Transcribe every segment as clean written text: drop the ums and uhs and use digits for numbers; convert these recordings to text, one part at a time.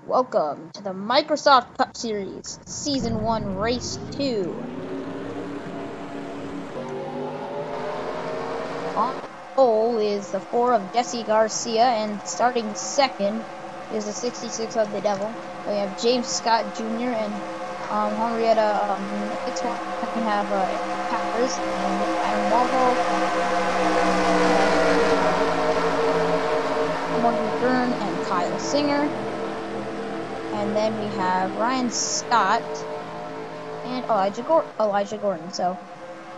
Welcome to the Microsoft Cup Series, Season 1, Race 2. On pole is the 4 of Jesse Garcia, and starting second is the 66 of the Devil. We have James Scott Jr. and Henrietta Fitzwater. We have Packers and Adam Waldo, Morgan Byrne, and Kyle Singer. And then we have Ryan Scott and Elijah Gordon. So,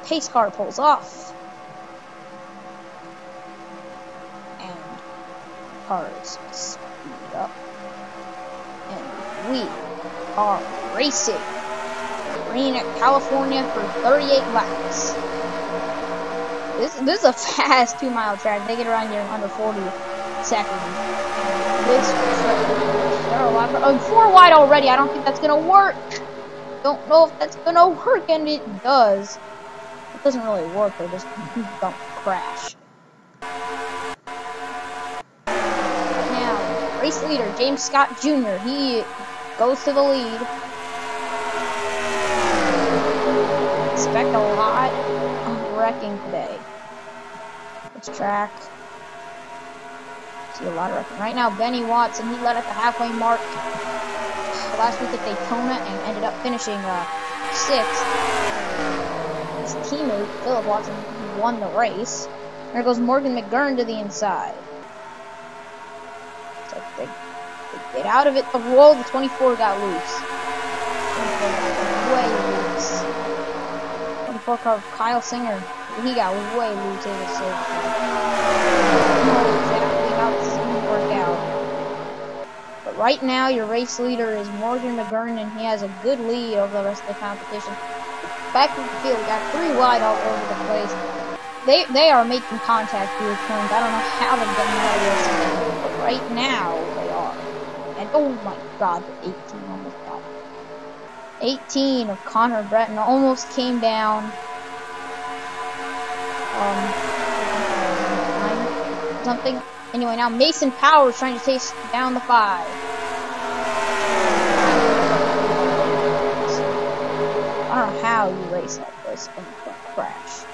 pace car pulls off. And cars speed up. And we are racing. Green at California for 38 laps. This is a fast 2-mile track. They get around here in under 40 seconds. This track. 4 wide already. I don't think that's gonna work. Don't know if that's gonna work, and it does. It doesn't really work. They just don't crash. Now, race leader James Scott Jr. He goes to the lead. Expect a lot of wrecking today. This track. See a lot of wrecking. Right now, Benny Watson, he led at the halfway mark last week at Daytona and ended up finishing 6th. His teammate, Phillip Watson, won the race. There goes Morgan McGurn to the inside. So they get out of it. The roll, the 24 got loose. 24 got way loose. 24 car of Kyle Singer, he got way loose. Right now, your race leader is Morgan McGurn, and he has a good lead over the rest of the competition. Back in the field, got 3 wide all over the place. They are making contact through turns. I don't know how they're getting out of this, but right now they are. And oh my God, the 18 almost got it. 18 of Connor Breton almost came down. Something. Anyway, now Mason Powers trying to chase down the 5. I don't know how you race like this and crash.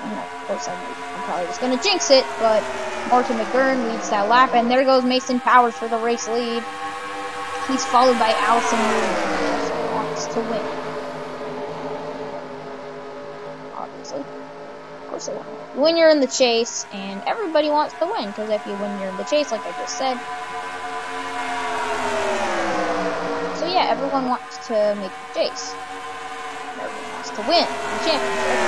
Of course, I'm probably just going to jinx it, but Morgan McGurn leads that lap, and there goes Mason Powers for the race lead. He's followed by Allison Reed, who wants to win. Obviously. Of course they want to win. When you're in the chase, and everybody wants to win, because if you win, you're in the chase, like I just said. So yeah, everyone wants to make the chase. Everyone wants to win the championship.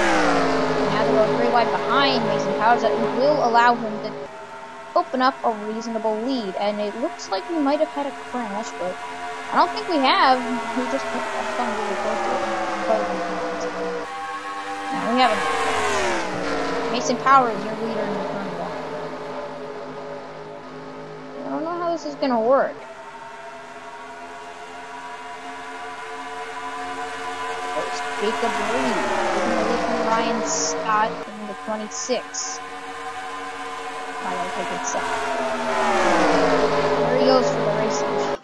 Now they go 3 wide behind Mason Powers. That will allow him to open up a reasonable lead, and it looks like we might have had a crash, but I don't think we have. We just come really close to it. Now we have a Mason Powers, your leader in the turn 1. I don't know how this is going to work. There's Jacob Reed, taking the lead from Ryan Scott in the 26. I gotta take it second. There he goes for the race lead.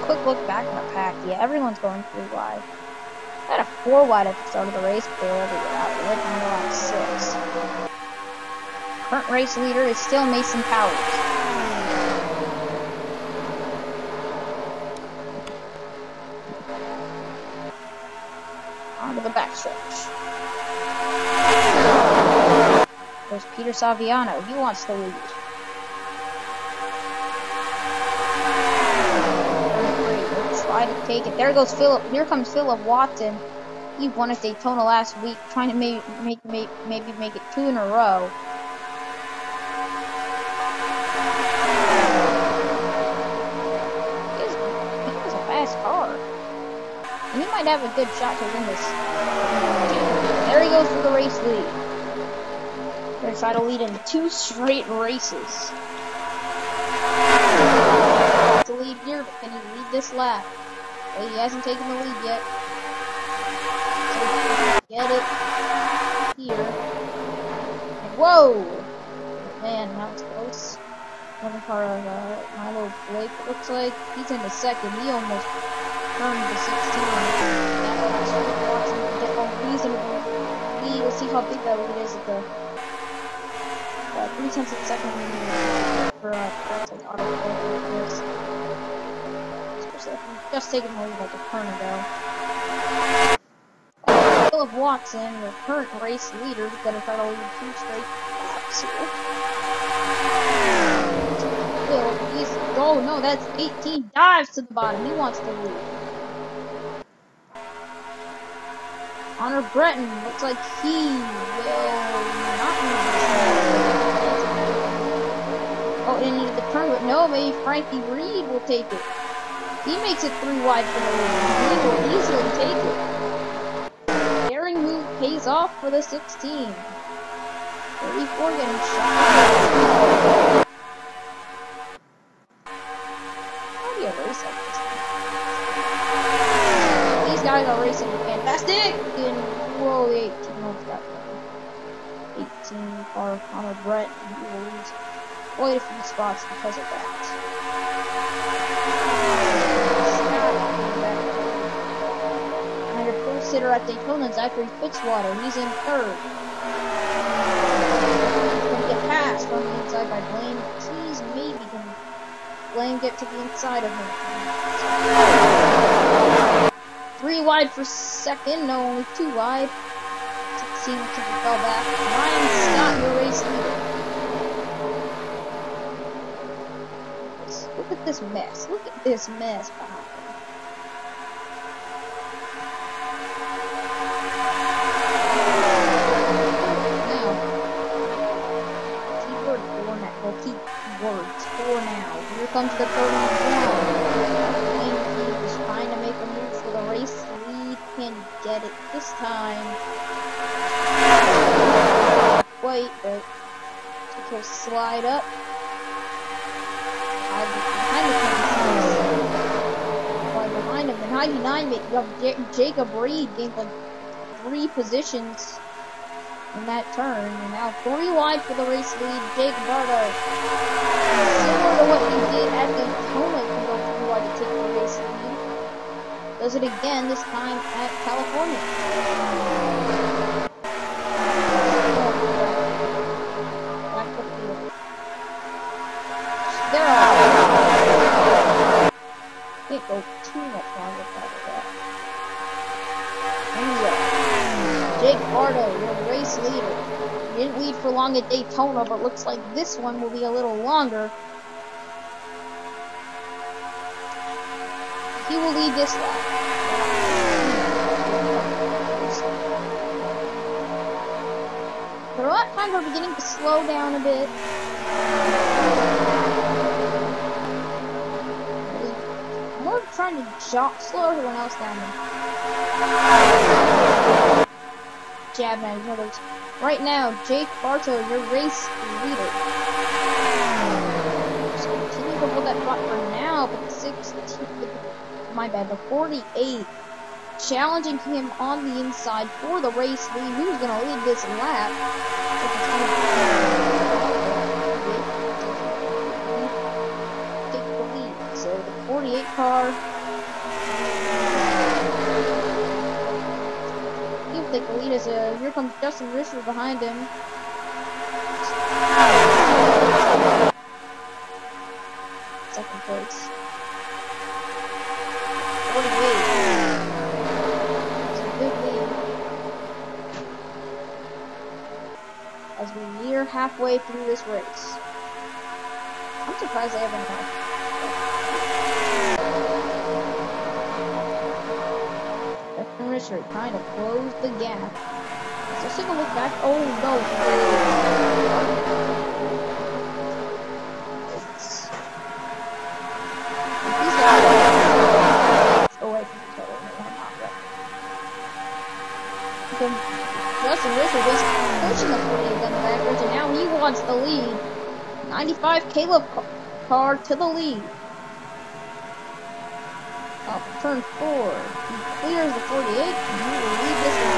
Quick look back in the pack. Yeah, everyone's going 3 wide. Had a 4 wide at the start of the race, but they were able to get out. They went under lap 6. Current race leader is still Mason Powers. On to the backstretch. There's Peter Saviano. He wants the lead. Try to take it. There goes Phillip. Here comes Phillip Watson. He won at Daytona last week, trying to maybe make it 2 in a row. He has a fast car, and he might have a good shot to win this. There he goes for the race lead. They're going to try to lead in 2 straight races. The lead here, but can he lead this lap? Well, he hasn't taken the lead yet. So get it here. Whoa! Man, that was close. Another car of Milo Blake, it looks like. He's in the second. He almost turned the 16. That was Phillip Watson to get a reasonable lead. We'll see how big that lead is at the 3 tenths of a second for that's like auto focus. Especially if I'm just taking the lead like a turn ago. Phillip Watson, your current race leader, is going to try to lead 2 straight laps here. Oh no, that's 18. Dives to the bottom. He wants to lead. Honor Breton looks like he will not move this. Oh, and the turn, but no, maybe Frankie Reed will take it. He makes it 3 wide for the lead. He will easily take it. Daring move pays off for the 16. 34 getting shot. These guys are racing fantastic! And whoa, the 18 almost got done. 18 car Connor Brett, and he will lose quite a few spots because of that. And your pole sitter at Daytona, Zachary Fitzwater, he's in 3rd. He's going to get passed from the inside by Blaine. He's maybe going to Blaine get to the inside of him. 3 wide for second, no, only 2 wide. 16 until he fell back. Ryan Scott, your race leader. Look at this mess. Look at this mess behind him. Now, keyword for now. Well, keywords for now. Here comes the 31. He's trying to make a move for the race lead. Can get it this time. Wait, but he'll slide up. Behind him, and 99 Jacob Reed gained like 3 positions in that turn, and now 3 wide for the race lead. Jake Bardo, similar to what he did at Daytona, can go 3 wide to take the race lead. Does it again, this time at California. Back to the field. There are. Can't go too much longer without that. Anyway, Jake Bardo, your race leader. He didn't lead for long at Daytona, but looks like this one will be a little longer. He will lead this lap. The lap times are beginning to slow down a bit. More trying to slow everyone else down. Jab at each other. Right now, Jake Barto, your race leader. Just continue to hold that spot for now, but the 16, my bad, the 48, challenging him on the inside for the race lead. Who's going to lead this lap? Take the lead. So the 48 car. He'll take the lead as here comes Justin Risher behind him. Second place. 48. It's a big lead. As we near halfway through this race. I'm surprised they haven't had. Justin Risher trying to close the gap. Let's take a look back. Oh no! Justin Risher was pushing the 48 down the backwards, and now he wants the lead. 95 Caleb car to the lead. Off turn 4. He clears the 48, and he will lead this one.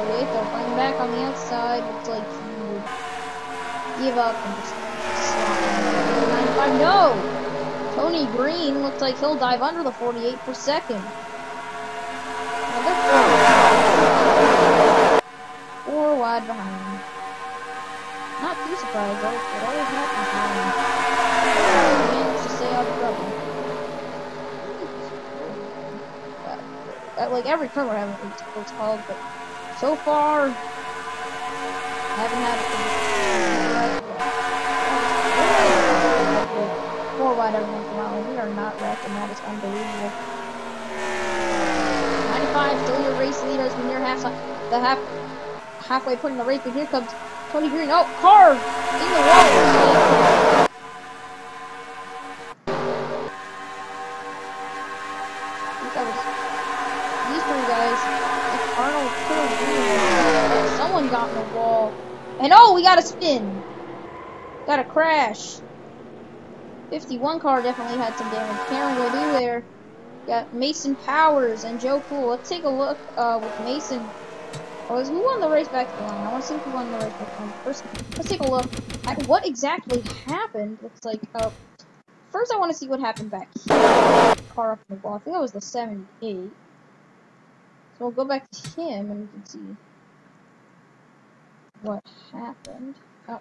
48, they'll find back on the outside. Looks like he give up and just slide. 95. No! Tony Green looks like he'll dive under the 48 per second. Four wide behind. Not too surprised though, it always happens behind. Managed to stay out of trouble. Like every turn we're having what's called, but so far haven't had it. Four wide every once in a while, and we are not wrecking. That is unbelievable. 95, still your race leader as we near halfway point in the race, but here comes Tony Green. Oh, car in the wall. These three guys. Arnold, someone got in the wall, and oh, we got a spin. Got a crash. 51 car definitely had some damage. Cameron Godu there. Got Mason Powers and Joe Poole. Let's take a look with Mason. Who won the race back to the line? I want to see who won the race back to the line. First, let's take a look at what exactly happened. Looks like, first I want to see what happened back here. Car up in the wall. I think that was the 78. So we'll go back to him and we can see what happened. Oh.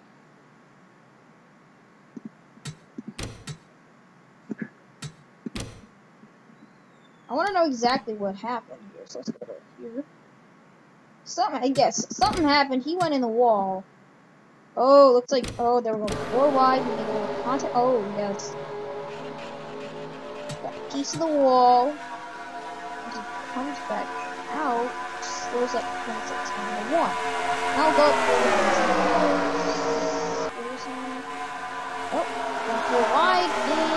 I want to know exactly what happened here, so let's go to here. Something happened. He went in the wall. Oh, looks like, oh, they were going 4 wide. He made a little contact. Oh, yes. Got a piece of the wall. He comes back out. Slows up 26 to 1. Now go up 4 oh, 4 wide, and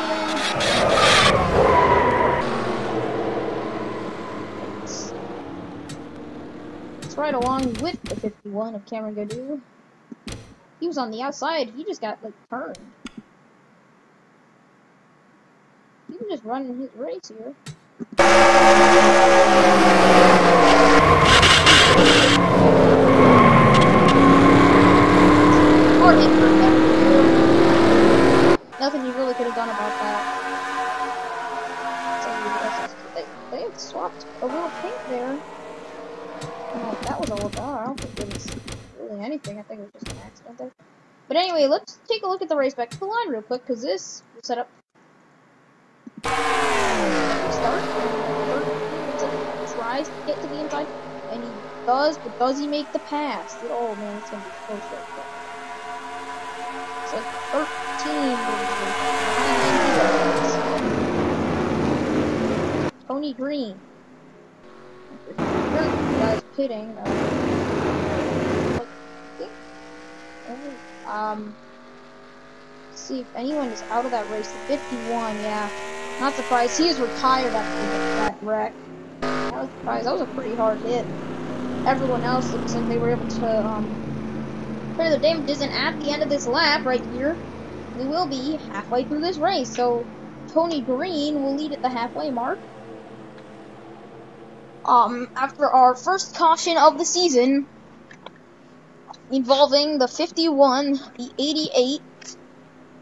right along with the 51 of Cameron Godu. He was on the outside. He just got like turned. He was just running his race here. Hard hit for Cameron Godu. Nothing you really could have done about that. They had swapped a little pink there. That was all about. I don't think it was really anything. I think it was just an accident there. But anyway, let's take a look at the race back to the line real quick, because this will set up. Start. Tries to get to the inside, and he does, but does he make the pass? Oh man, it's gonna be close right there. It's like 13. Tony Green. Guys pitting. See if anyone is out of that race. The 51, yeah. Not surprised. He is retired after that wreck. I was surprised. That was a pretty hard hit. Everyone else looks like they were able to clear their damages, and at the end of this lap right here, we will be halfway through this race. So Tony Green will lead at the halfway mark. After our first caution of the season, involving the 51, the 88,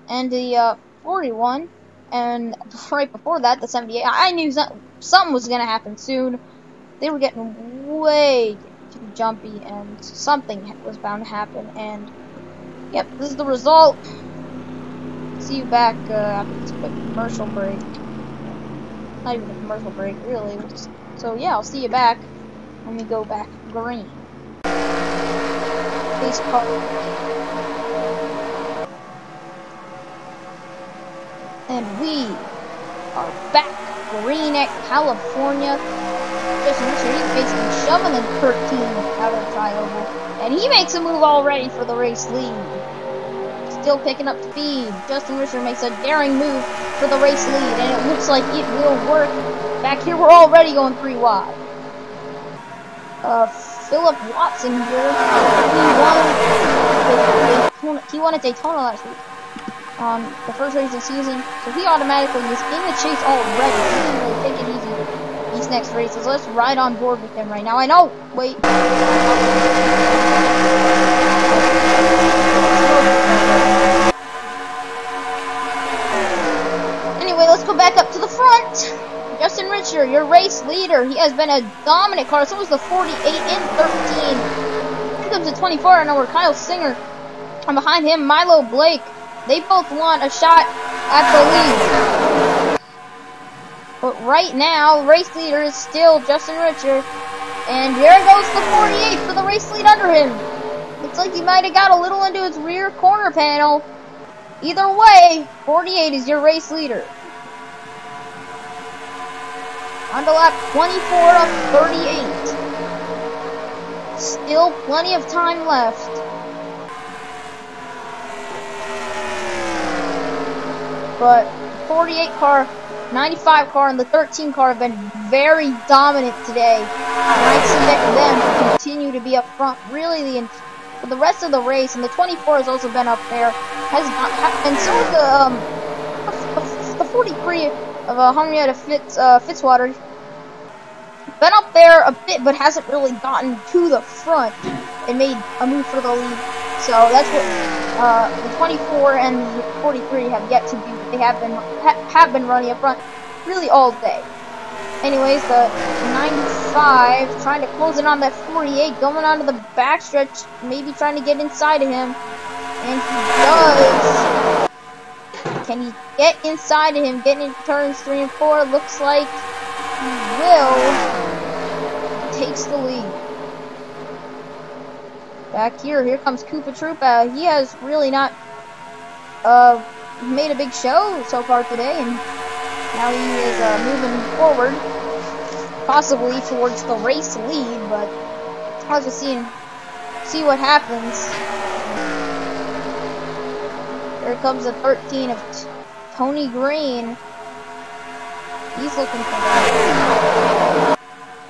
and the 41, and right before that, the 78. I knew something was going to happen soon. They were getting way too jumpy, and something was bound to happen, and yep, this is the result. See you back after this quick commercial break. Not even a commercial break, really. So yeah, I'll see you back when we go back green. Base car. And we are back green at California. Just make sure he's basically shoving the 13 out of the trioval. And he makes a move already for the race lead. Still picking up speed. Justin Risher makes a daring move for the race lead, and it looks like it will work. Back here, we're already going 3 wide. Phillip Watson here. He won at Daytona last week. The first race of the season. So he automatically is in the chase already. He didn't really take it easy with these next races. Let's ride on board with him right now. I know. Wait. Anyway, let's go back up to the front. Justin Richer, your race leader. He has been a dominant car. So was the 48 and 13. Here comes the 24. I know where Kyle Singer. And behind him, Milo Blake. They both want a shot at the lead. But right now, race leader is still Justin Richer. And there goes the 48 for the race lead under him. Looks like he might have got a little into his rear corner panel. Either way, 48 is your race leader. On to lap 24 of 38. Still plenty of time left. But 48 car, 95 car, and the 13 car have been very dominant today. And I expect them to continue to be up front really for the rest of the race. And the 24 has also been up there. And so is the 43 of Henrietta Fitzwater. Been up there a bit, but hasn't really gotten to the front and made a move for the lead. So that's what the 24 and the 43 have yet to do. They have been running up front really all day. Anyways, the 95 trying to close it on that 48, going onto the backstretch, maybe trying to get inside of him, and he does. Can he get inside of him? Getting into turns 3 and 4. Looks like he will. Takes the lead. Back here comes Koopa Troopa. He has really not made a big show so far today, and now he is moving forward, possibly towards the race lead, but I'll just see what happens. Here comes the 13 of Tony Green. He's looking for that.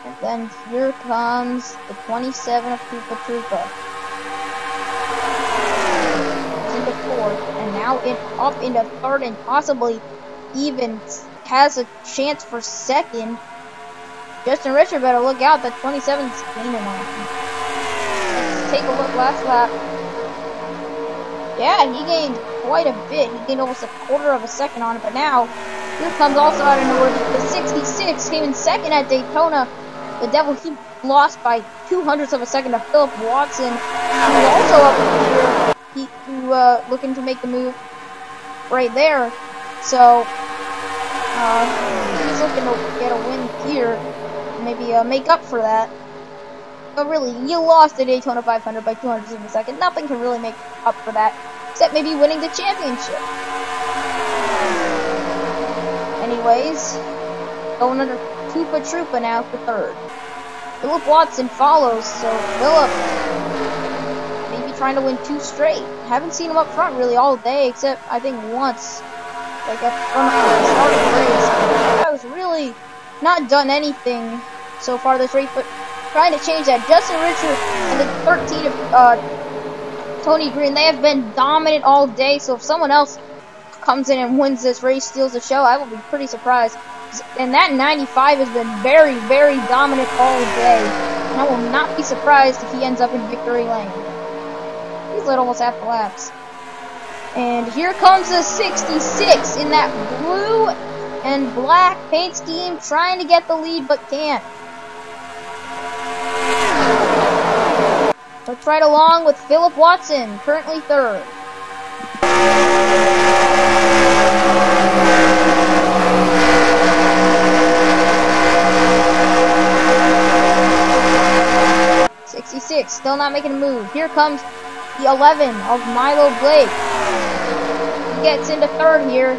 And then here comes the 27 of Koopa Troopa. Into fourth, and now up into third, and possibly even has a chance for second. Justin Richer better look out. That 27's gaining on him. Let's take a look last lap. Yeah, he gained quite a bit. He gained almost a quarter of a second on it, but now here comes also out of nowhere the 66 came in second at Daytona. The Devil, he lost by 0.02 of a second to Phillip Watson, who's also up here. Looking to make the move right there. So he's looking to get a win here, maybe make up for that. But really, you lost the Daytona 500 by 0.02 of a second. Nothing can really make up for that, except maybe winning the championship. Anyways, going under Koopa Troopa now for third. Phillip Watson follows, so Phillip maybe trying to win 2 straight. Haven't seen him up front really all day, except I think once, like at the start of the race. I was really not done anything so far this race, but trying to change that. Justin Richer and the 13 of Tony Green, they have been dominant all day, so if someone else comes in and wins this race, steals the show, I will be pretty surprised. And that 95 has been very, very dominant all day, and I will not be surprised if he ends up in victory lane. He's led almost half the laps. And here comes the 66 in that blue and black paint scheme, trying to get the lead, but can't. Let's ride along with Phillip Watson, currently third. Still not making a move. Here comes the 11 of Milo Blake. He gets into third here.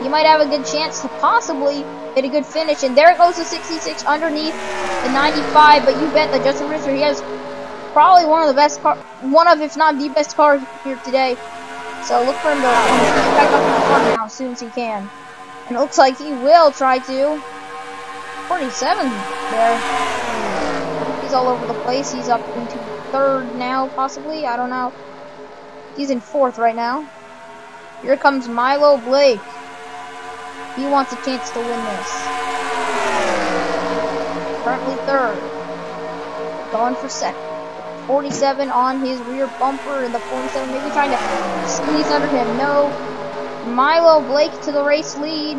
He might have a good chance to possibly get a good finish. And there goes the 66 underneath the 95. But you bet that Justin Richter, he has probably one of the best car, if not the best car here today. So look for him to get back up in the front now as soon as he can. And it looks like he will try to. 47 there. All over the place. He's up into third now, possibly. I don't know. He's in fourth right now. Here comes Milo Blake. He wants a chance to win this. Currently third. Going for second. 47 on his rear bumper, and the 47 maybe trying to squeeze under him. No. Milo Blake to the race lead.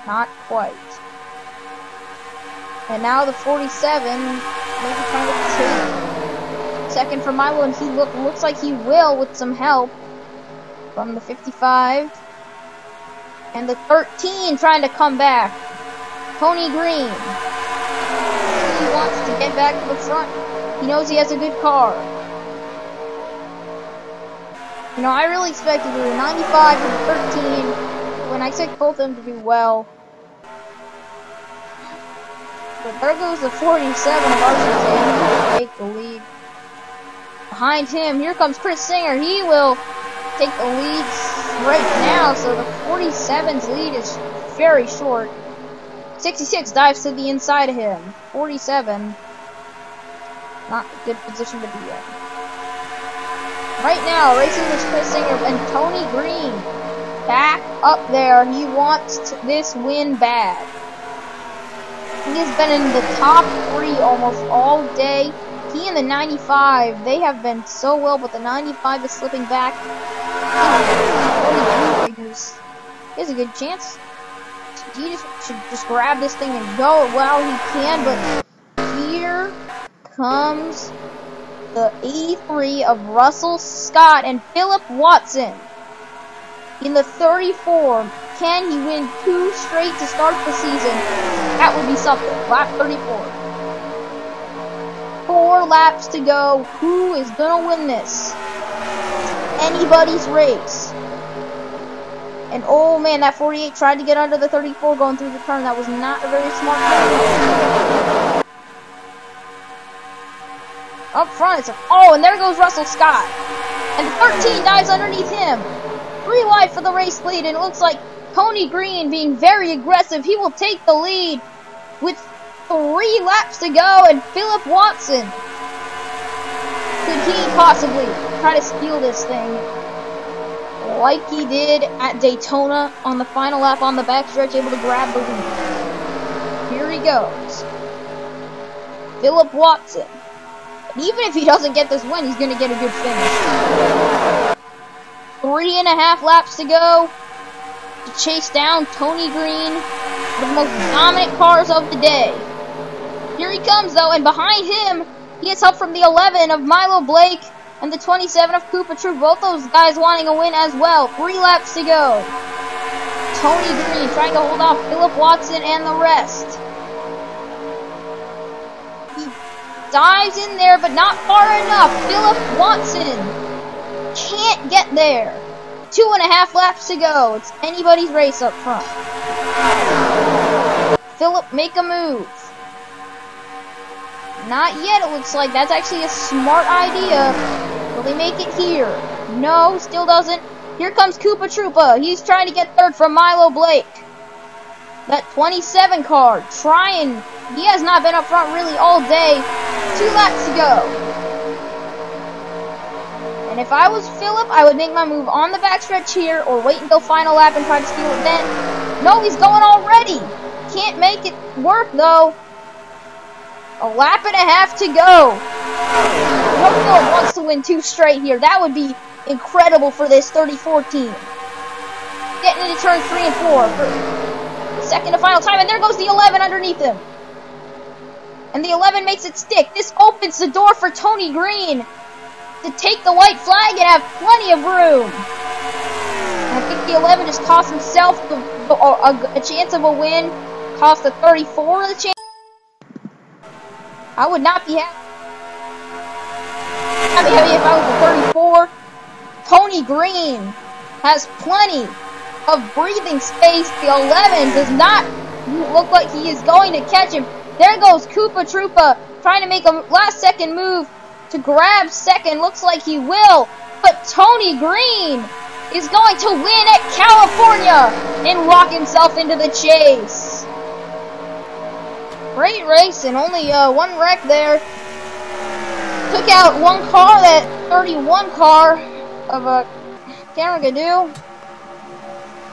Not quite. And now the 47 maybe trying to take second from Milo, and he looks like he will with some help from the 55. And the 13 trying to come back. Tony Green. He wants to get back to the front. He knows he has a good car. You know, I really expected the 95 and the 13 when I expect both of them to do well. But there goes the 47 of RCJ. Take the lead. Behind him, here comes Chris Singer. He will take the lead right now, so the 47's lead is very short. 66 dives to the inside of him. 47, not a good position to be in. Right now, racing is Chris Singer and Tony Green back up there. He wants this win bad. He has been in the top 3 almost all day. He and the 95, they have been so well, but the 95 is slipping back. He has a good chance. He should just grab this thing and go while he can, but here comes the 83 of Russell Scott and Phillip Watson. In the 34, can he win 2 straight to start the season? That would be something. Lap 34. 4 laps to go. Who is gonna win this? It's anybody's race. And oh man, that 48 tried to get under the 34 going through the turn. That was not a very smart move. Up front, and there goes Russell Scott. And the 13 dives underneath him. 3 wide for the race lead, and it looks like Tony Green being very aggressive. He will take the lead with 3 laps to go, and Phillip Watson. Could he possibly try to steal this thing like he did at Daytona on the final lap on the backstretch, able to grab the lead? Here he goes. Phillip Watson. And even if he doesn't get this win, he's going to get a good finish. 3.5 laps to go to chase down Tony Green, one of the most dominant cars of the day. Here he comes, though, and behind him, he gets help from the 11 of Milo Blake and the 27 of Koopa Troop. Both those guys wanting a win as well. 3 laps to go. Tony Green trying to hold off Phillip Watson and the rest. He dives in there, but not far enough. Phillip Watson can't get there. 2.5 laps to go. It's anybody's race up front. Phillip, make a move. Not yet, it looks like. That's actually a smart idea. Will they make it here? No, still doesn't. Here comes Koopa Troopa. He's trying to get third from Milo Blake. That 27 car trying. He has not been up front really all day. 2 laps to go. And if I was Phillip, I would make my move on the backstretch here or wait until final lap and try to steal it then. No, he's going already. Can't make it work, though. 1.5 laps to go. Phillip wants to win 2 straight here. That would be incredible for this 34 team. Getting into turn 3 and 4 for second to final time. And there goes the 11 underneath him. And the 11 makes it stick. This opens the door for Tony Green to take the white flag and have plenty of room. And I think the 11 just cost himself a chance of a win. Cost the 34 the chance. I would not be happy. I'd be happy if I was the 34. Tony Green has plenty of breathing space. The 11 does not look like he is going to catch him. There goes Koopa Troopa trying to make a last-second move to grab second. Looks like he will. But Tony Green is going to win at California and lock himself into the chase. Great race and only 1 wreck there. Took out 1 car, that 31 car of Cameron Gadoo.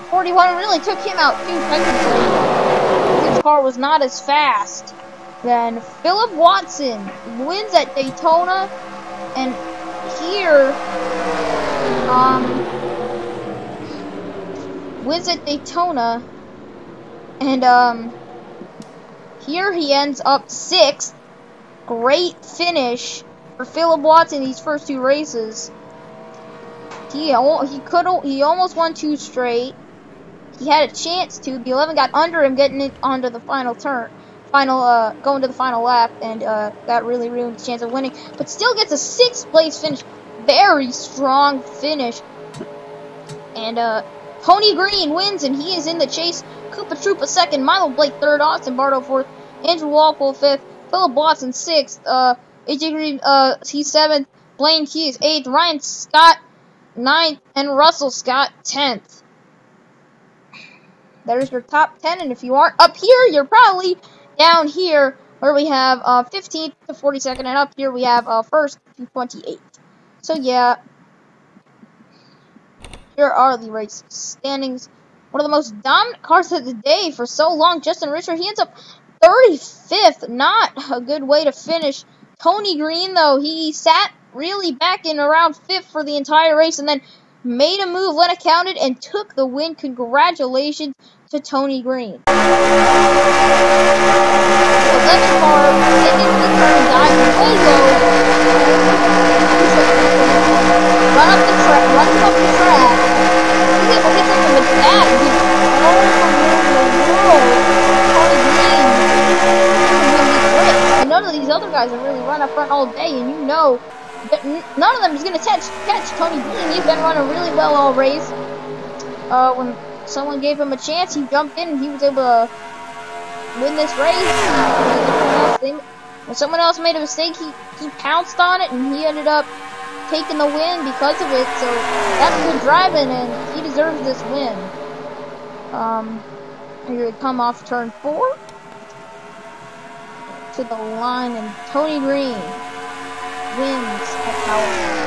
41 really took him out too technically. His car was not as fast, then Phillip Watson wins at Daytona, and here, wins at Daytona, and here he ends up 6th. Great finish for Phillip Watson these first 2 races. He almost won 2 straight. He had a chance to. The 11 got under him, getting it onto the final turn, going to the final lap, and that really ruined his chance of winning. But still gets a 6th place finish. Very strong finish. And Tony Green wins, and he is in the chase. Koopa Troopa 2nd, Milo Blake 3rd, Austin Bardo 4th, Andrew Walpole 5th, Phillip Watson 6th, AJ Green he's 7th, Blaine Keys 8th, Ryan Scott 9th, and Russell Scott 10th. There's your top 10, and if you aren't up here, you're probably down here, where we have 15th to 42nd, and up here we have 1st to 28th. So yeah, here are the race standings. One of the most dominant cars of the day for so long, Justin Richard, he ends up 35th. Not a good way to finish. Tony Green, though, he sat really back in around 5th for the entire race, and then made a move when it counted and took the win. Congratulations to Tony Green. The 11 car getting into the turn and diving way low. Run up the track. He's able to hit something with that. He's all over the world. Tony Green. And none of these other guys have really run up front all day, and you know that none of them is going to catch Tony Green. He's been running really well all race. When someone gave him a chance, he jumped in and he was able to win this race. When someone else made a mistake, he pounced on it and he ended up taking the win because of it. So that's good driving, and he deserves this win. Here we come off turn 4 to the line, and Tony Green wins at California.